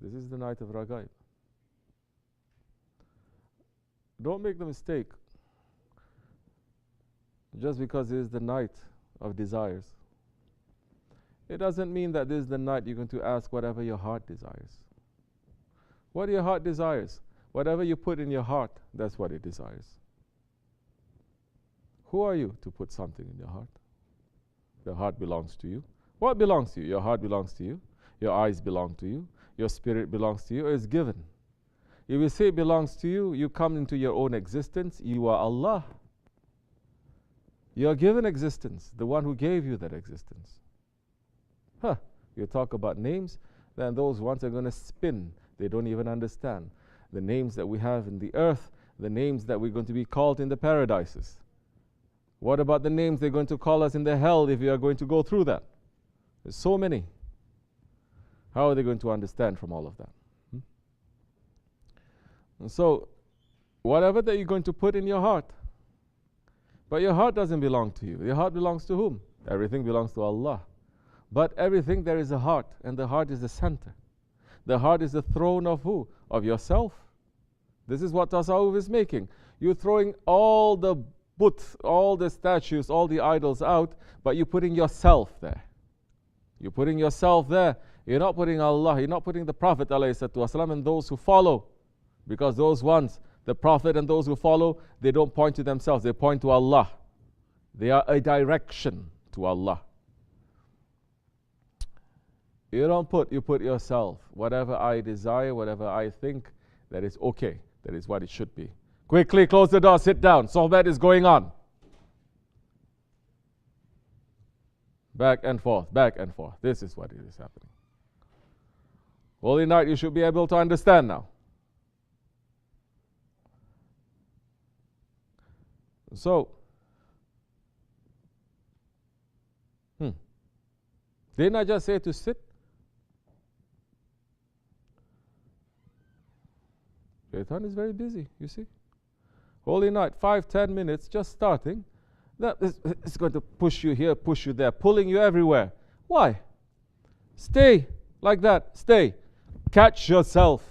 This is the night of Ragaib. Don't make the mistake just because it is the night of desires. It doesn't mean that this is the night you're going to ask whatever your heart desires. What your heart desires, whatever you put in your heart, that's what it desires. Who are you to put something in your heart? The heart belongs to you. What belongs to you? Your heart belongs to you. Your eyes belong to you. Your spirit belongs to you. It's given. If you say it belongs to you, you come into your own existence. You are Allah. You are given existence, the one who gave you that existence. You talk about names, then those ones are going to spin. They don't even understand the names that we have in the earth, the names that we're going to be called in the paradises. What about the names they're going to call us in the hell if we are going to go through that? There's so many. How are they going to understand from all of that? And so, whatever that you're going to put in your heart, but your heart doesn't belong to you. Your heart belongs to whom? Everything belongs to Allah. But everything, there is a heart, and the heart is the center. The heart is the throne of who? Of yourself. This is what Tasawwuf is making. You're throwing all the buts, all the statues, all the idols out, but you're putting yourself there. You're putting yourself there. You're not putting Allah, you're not putting the Prophet ﷺ and those who follow. Because those ones, the Prophet and those who follow, they don't point to themselves, they point to Allah. They are a direction to Allah. You don't put, you put yourself. Whatever I desire, whatever I think, that is okay. That is what it should be. Quickly close the door, sit down. Sohbet is going on. Back and forth, back and forth. This is what is happening. Holy night, you should be able to understand now. So, didn't I just say to sit? Shaitan is very busy, you see. Holy night, 5-10 minutes, just starting. That is going to push you here, push you there, pulling you everywhere. Why? Stay like that, stay. Catch yourself.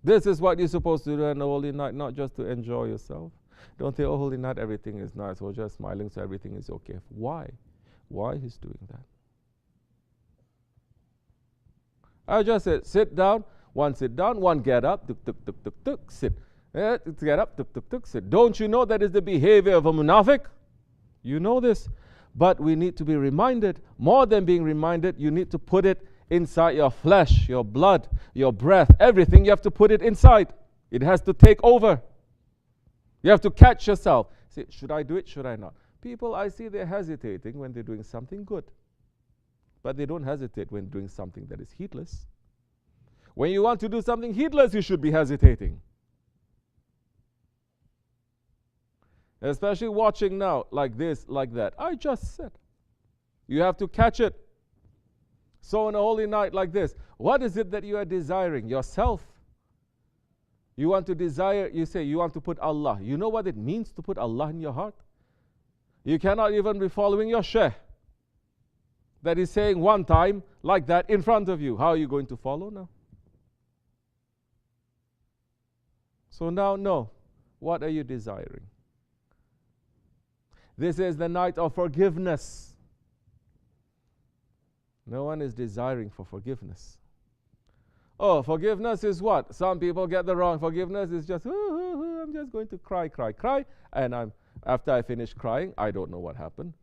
This is what you're supposed to do on a holy night, not just to enjoy yourself. Don't think, oh, holy night, everything is nice. We're just smiling, so everything is okay. Why? Why he's doing that? I just said, sit down. One sit down, one get up, tuk, tuk, tuk, tuk, tuk, sit. Get up, tuk, tuk, tuk, sit. Don't you know that is the behavior of a munafiq? You know this. But we need to be reminded, more than being reminded, you need to put it inside your flesh, your blood, your breath, everything. You have to put it inside. It has to take over. You have to catch yourself. Say, should I do it? Should I not? People, I see they're hesitating when they're doing something good. But they don't hesitate when doing something that is heedless. When you want to do something heedless, you should be hesitating. Especially watching now, like this, like that. I just said. You have to catch it. So on a holy night like this, what is it that you are desiring? Yourself. You want to desire, you say you want to put Allah. You know what it means to put Allah in your heart? You cannot even be following your shaykh that is saying one time like that in front of you. How are you going to follow now? So now, no. What are you desiring? This is the night of forgiveness. No one is desiring for forgiveness. Oh, forgiveness is what? Some people get the wrong. Forgiveness is just, I'm just going to cry, cry, cry. And after I finish crying, I don't know what happened.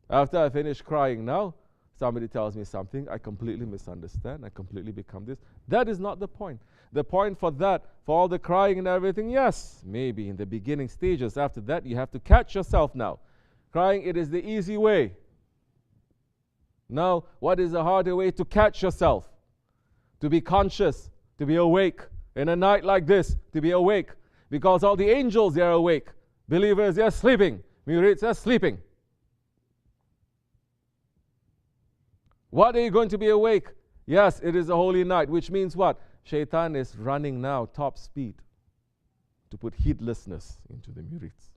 After I finish crying now, somebody tells me something, I completely misunderstand, I completely become this. That is not the point. The point for that, for all the crying and everything, yes, maybe in the beginning stages. After that, you have to catch yourself now. Crying, it is the easy way. Now, what is the harder way? To catch yourself, to be conscious, to be awake. In a night like this, to be awake. Because all the angels, they are awake. Believers, they are sleeping. Murids, they are sleeping. What are you going to be awake? Yes, it is a holy night, which means what? Shaitan is running now top speed to put heedlessness into the murids.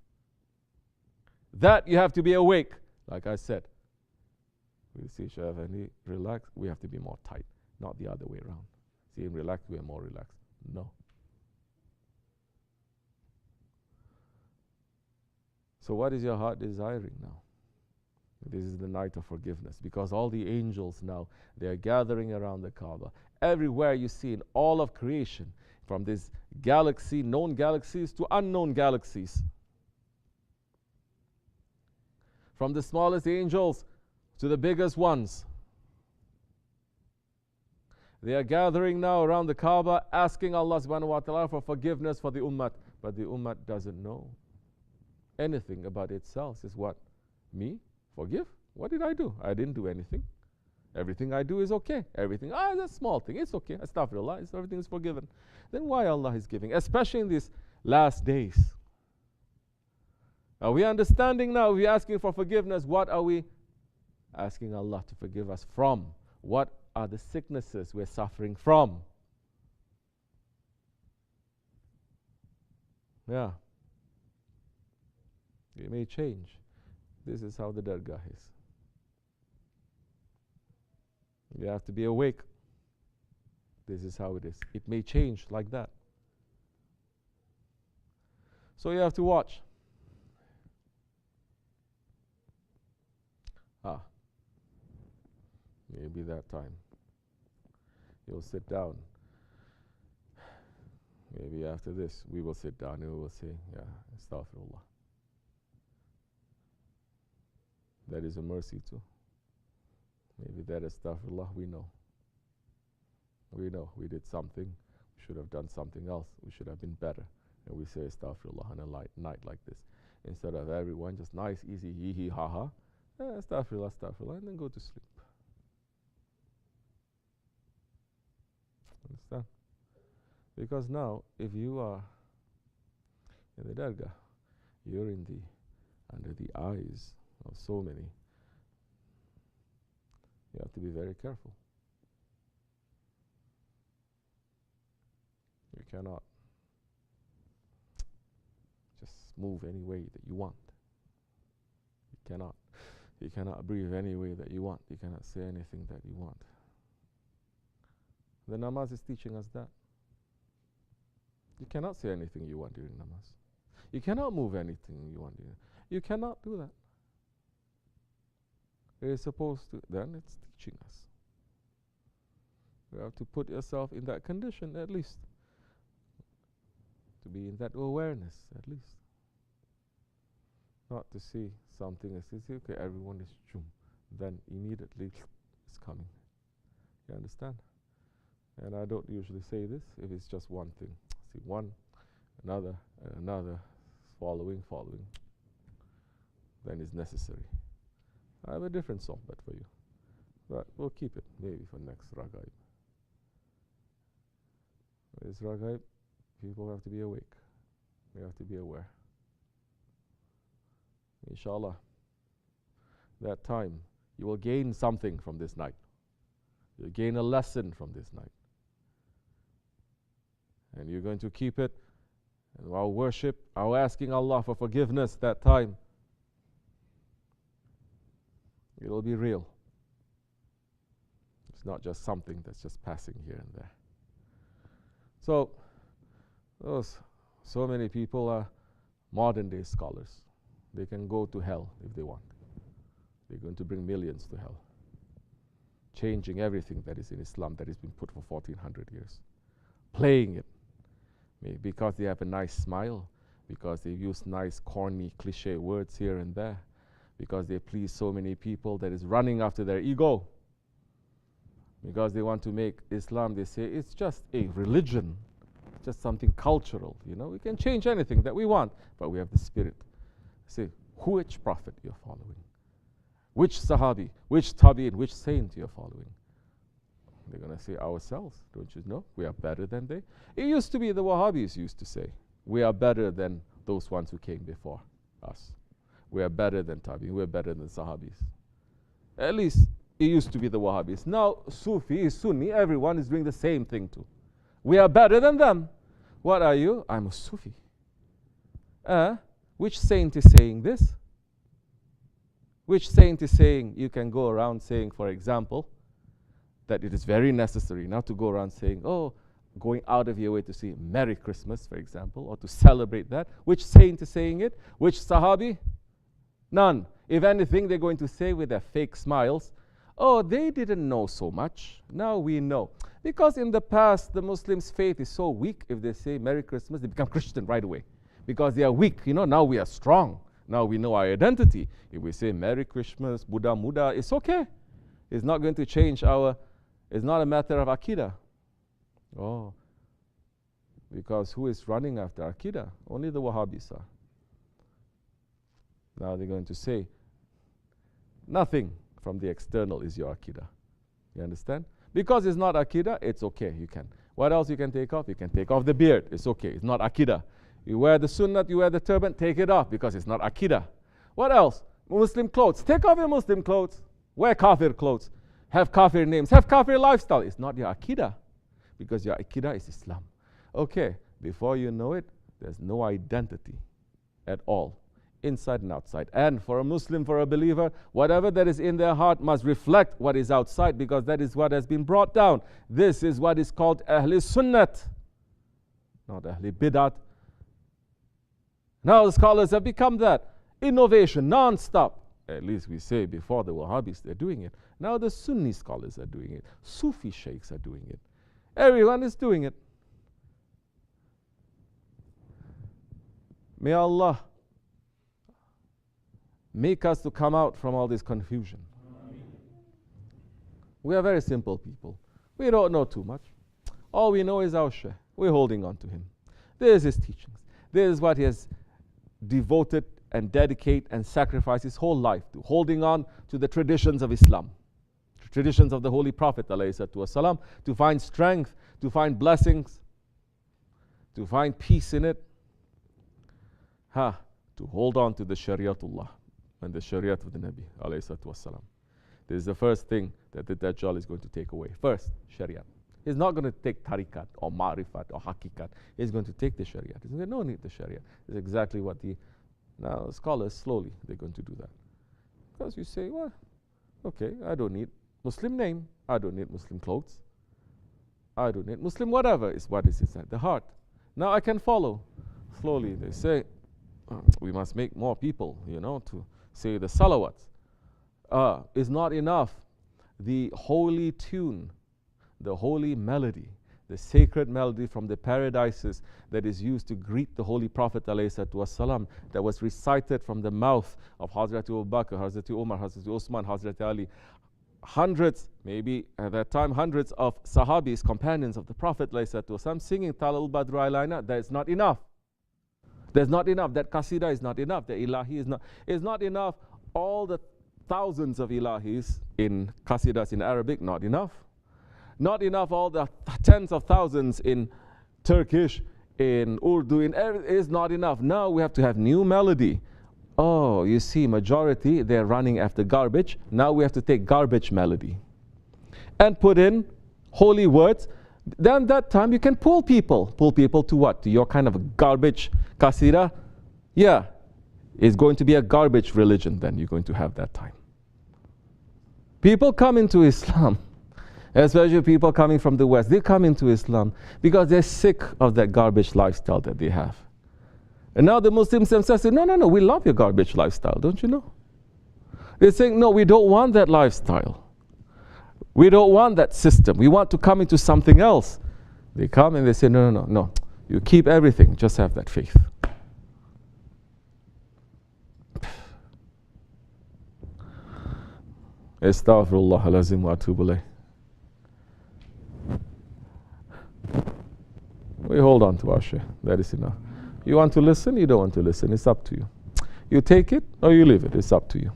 That you have to be awake, like I said. We see Shaykh Effendi relaxed, we have to be more tight, not the other way around. See him relaxed, we are more relaxed. No. So what is your heart desiring now? This is the night of forgiveness, because all the angels now, they are gathering around the Kaaba. Everywhere you see in all of creation, from this galaxy, known galaxies to unknown galaxies, from the smallest angels to the biggest ones, they are gathering now around the Kaaba, asking Allah subhanahu wa ta'ala for forgiveness for the ummah. But the ummah doesn't know anything about itself. It's what? Me? Forgive? What did I do? I didn't do anything. Everything I do is okay. Everything, that's a small thing. It's okay. Astaghfirullah. Everything is forgiven. Then why Allah is giving? Especially in these last days. Are we understanding now? We're asking for forgiveness. What are we asking Allah to forgive us from? What are the sicknesses we're suffering from? Yeah. It may change. This is how the dargah is. You have to be awake. This is how it is. It may change like that. So you have to watch. Maybe that time you'll sit down. Maybe after this we will sit down and we will say, yeah, astaghfirullah. That is a mercy too. Maybe that astaghfirullah we know. We know we did something, we should have done something else, we should have been better. And we say astaghfirullah on a night like this. Instead of everyone just nice, easy, hee hee ha ha, astaghfirullah, astaghfirullah, and then go to sleep. Understand? Because now, if you are in the dargah, you're under the eyes of so many. You have to be very careful. You cannot just move any way that you want. You cannot. You cannot breathe any way that you want. You cannot say anything that you want. The namaz is teaching us that. You cannot say anything you want during namaz. You cannot move anything you want during. You cannot do that. It is supposed to. Then it's teaching us. You have to put yourself in that condition at least. To be in that awareness at least. Not to see something and say, okay, everyone is chum. Then immediately it's coming. You understand? And I don't usually say this if it's just one thing. See, one, another, and another, following, then it's necessary. I have a different sohbat for you, but we'll keep it maybe for next Ragaib. This Ragaib, people have to be awake. We have to be aware. Inshallah, that time you will gain something from this night. You'll gain a lesson from this night. And you're going to keep it. And our worship, our asking Allah for forgiveness that time, it'll be real. It's not just something that's just passing here and there. So, so many people are modern day scholars. They can go to hell if they want. They're going to bring millions to hell, changing everything that is in Islam that has been put for 1400 years, playing it. Maybe because they have a nice smile, because they use nice corny cliche words here and there, because they please so many people that is running after their ego, because they want to make Islam, they say it's just a religion, just something cultural, we can change anything that we want, but we have the spirit. Say, which prophet you're following, which sahabi, which tabi'in, which saint you're following. They're going to say ourselves. Don't you know? We are better than they. It used to be the Wahhabis used to say, we are better than those ones who came before us. We are better than Tabi'in. We are better than Sahabis. At least it used to be the Wahhabis. Now Sufi, Sunni, everyone is doing the same thing too. We are better than them. What are you? I'm a Sufi. Which saint is saying this? Which saint is saying you can go around saying, for example, that it is very necessary not to go around saying, oh, going out of your way to say Merry Christmas, for example, or to celebrate that? Which saint is saying it? Which Sahabi? None. If anything, they're going to say with their fake smiles, oh, they didn't know so much. Now we know. Because in the past, the Muslims' faith is so weak, if they say Merry Christmas, they become Christian right away. Because they are weak, now we are strong. Now we know our identity. If we say Merry Christmas, Buddha Muda, it's okay. It's not going to change it's not a matter of Aqidah. Oh, because who is running after Aqidah? Only the Wahhabis are. Now they're going to say, nothing from the external is your Aqidah. You understand? Because it's not Aqidah, it's okay, you can. What else you can take off? You can take off the beard, it's okay, it's not Aqidah. You wear the sunnah, you wear the turban, take it off because it's not Aqidah. What else? Muslim clothes. Take off your Muslim clothes. Wear kafir clothes. Have kafir names. Have kafir lifestyle. It's not your Aqidah because your Aqidah is Islam. Okay, before you know it, there's no identity at all, inside and outside. And for a Muslim, for a believer, whatever that is in their heart must reflect what is outside because that is what has been brought down. This is what is called Ahli Sunnat, not Ahli Bid'at. Now the scholars have become that. Innovation, non-stop. At least we say before the Wahhabis, they're doing it. Now the Sunni scholars are doing it. Sufi sheikhs are doing it. Everyone is doing it. May Allah make us to come out from all this confusion. We are very simple people. We don't know too much. All we know is our Shaykh. We're holding on to him. This is his teachings. This is what he has devoted and dedicate and sacrifice his whole life to, holding on to the traditions of Islam, the traditions of the Holy Prophet ﷺ, to find strength, to find blessings, to find peace in it, to hold on to the Shariatullah and the Shariat of the Nabi ﷺ. This is the first thing that the Dajjal is going to take away. First, Shariat. He's not going to take tariqat or ma'rifat or hakikat. He's going to take the Shariat. He's going to no need the Shariat. It's exactly what now scholars slowly, they're going to do that. Because you say, well, okay, I don't need Muslim name. I don't need Muslim clothes. I don't need Muslim whatever is what is inside the heart. Now I can follow. Slowly they say, we must make more people, to say the salawats. Is not enough. The holy tune, the holy melody, the sacred melody from the paradises that is used to greet the Holy Prophet ﷺ, that was recited from the mouth of Hazrat Abu Bakr, Hazrat Umar, Hazrat Usman, Hazrat Ali. Hundreds, maybe at that time, hundreds of Sahabis, companions of the Prophet ﷺ, singing Talal Badru Alayna. That is not enough. There's not enough. That qasida is not enough. The ilahi is not enough. All the thousands of ilahis in qasidas in Arabic, not enough. Not enough, all the tens of thousands in Turkish, in Urdu, is not enough. Now we have to have new melody. Oh, you see, majority, they're running after garbage. Now we have to take garbage melody and put in holy words. Then that time you can pull people. Pull people to what? To your kind of a garbage qasida? Yeah, it's going to be a garbage religion then you're going to have that time. People come into Islam. Especially people coming from the West, they come into Islam because they're sick of that garbage lifestyle that they have. And now the Muslims themselves say, no, we love your garbage lifestyle, don't you know? They're saying, no, we don't want that lifestyle. We don't want that system. We want to come into something else. They come and they say, no. You keep everything, just have that faith. Astaghfirullah alazim wa atubu ilayh. We hold on to our Shaykh. That is enough. You want to listen, you don't want to listen. It's up to you. You take it or you leave it. It's up to you.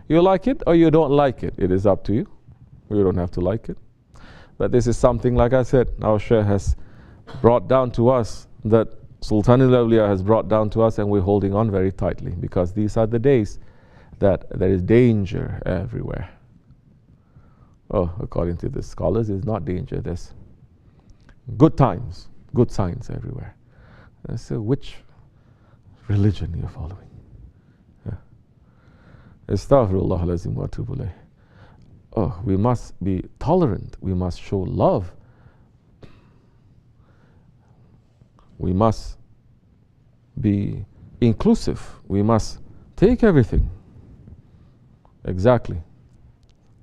You like it or you don't like it. It is up to you. We don't have to like it. But this is something, like I said, our Shaykh has brought down to us, that Sultan al-Awliya has brought down to us, and we're holding on very tightly because these are the days that there is danger everywhere. Oh, according to the scholars, it's not danger. There's good times, good signs everywhere. So which religion you're following? Yeah. Astaghfirullah lazim wa atubu ilayh. Oh, we must be tolerant. We must show love. We must be inclusive. We must take everything. Exactly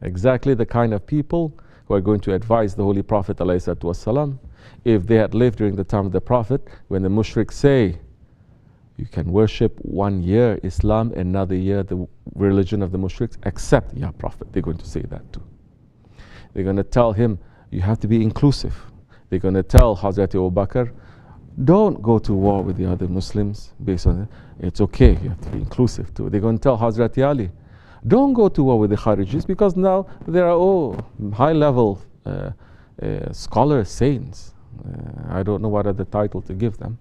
the kind of people who are going to advise the Holy Prophet ﷺ, if they had lived during the time of the Prophet, when the mushriks say, you can worship 1 year Islam, another year the religion of the mushriks, accept, Ya Prophet. They're going to say that too. They're going to tell him, you have to be inclusive. They're going to tell Hazrat Abu Bakr, don't go to war with the other Muslims based on it. It's okay, you have to be inclusive too. They're going to tell Hazrat Ali, don't go to war with the Kharijis, because now there are high-level scholars, saints. I don't know what other title to give them.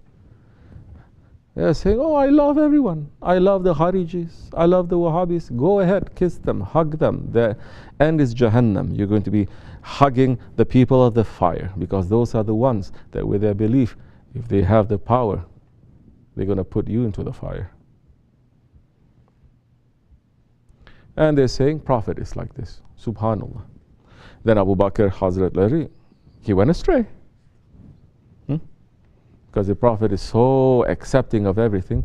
They're saying, oh, I love everyone. I love the Kharijis. I love the Wahhabis. Go ahead, kiss them, hug them. The end is Jahannam. You're going to be hugging the people of the fire, because those are the ones that with their belief, if they have the power, they're going to put you into the fire. And they're saying, Prophet is like this. Subhanallah. Then Abu Bakr, Hazrat Ali, he went astray. Because the Prophet is so accepting of everything.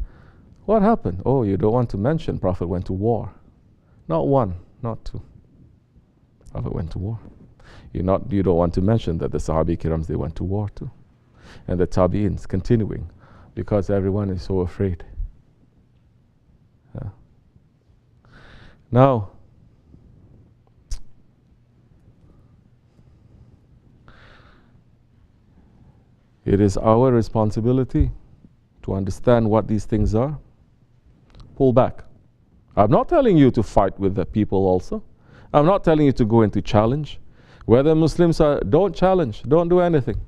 What happened? Oh, you don't want to mention Prophet went to war. Not one, not two. Prophet went to war. You don't want to mention that the Sahabi Kirams, they went to war too. And the Tabi'ins continuing, because everyone is so afraid. Now, it is our responsibility to understand what these things are. Pull back. I'm not telling you to fight with the people also. I'm not telling you to go into challenge. Whether Muslims are, don't challenge, don't do anything.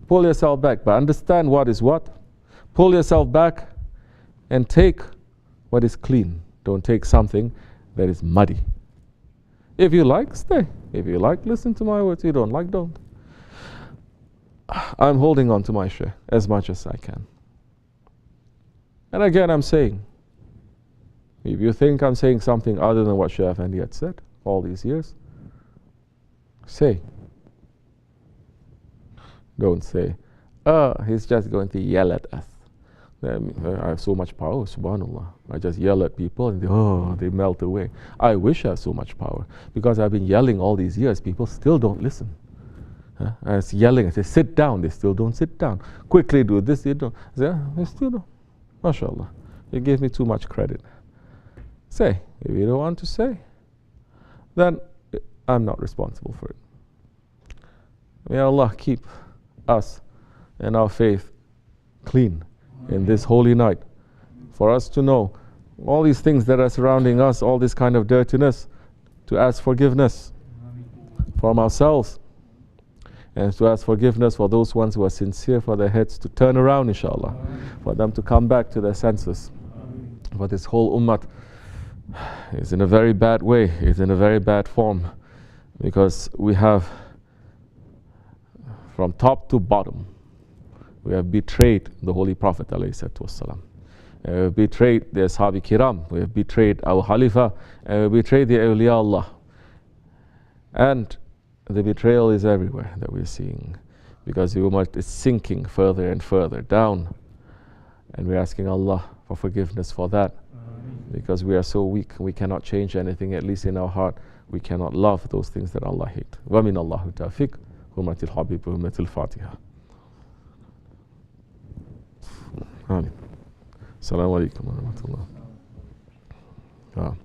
Pull yourself back, but understand what is what. Pull yourself back and take what is clean. Don't take something that is muddy. If you like, stay. If you like, listen to my words. You don't like, don't. I'm holding on to my share as much as I can. And again, I'm saying, if you think I'm saying something other than what Shaykh Effendi had said all these years, say. Don't say, he's just going to yell at us. I have so much power, subhanallah. I just yell at people and they melt away. I wish I had so much power, because I've been yelling all these years. People still don't listen. I was yelling, I say, sit down. They still don't sit down. Quickly do this, they don't. I say, they still don't. MashaAllah. You gave me too much credit. Say. If you don't want to say, then I'm not responsible for it. May Allah keep us and our faith clean in this holy night, for us to know all these things that are surrounding us, all this kind of dirtiness, to ask forgiveness from ourselves, and to ask forgiveness for those ones who are sincere, for their heads to turn around, inshallah, for them to come back to their senses. For this whole ummah is in a very bad way, is in a very bad form, because we have, from top to bottom, we have betrayed the Holy Prophet ﷺ. We have betrayed the Ashabi Kiram. We have betrayed our Khalifa. And we betrayed the Awliya Allah. And the betrayal is everywhere that we're seeing, because the Ummah is sinking further and further down. And we're asking Allah for forgiveness for that, because we are so weak. We cannot change anything, at least in our heart. We cannot love those things that Allah hates. وَمِنَ اللَّهُ تَوْفِيقٌ حُرْمَةِ الْحَبِيبِ وَحُرْمَةِ الْفَاتِحَةِ. Amin. Assalamu alaikum wa rahmatullah.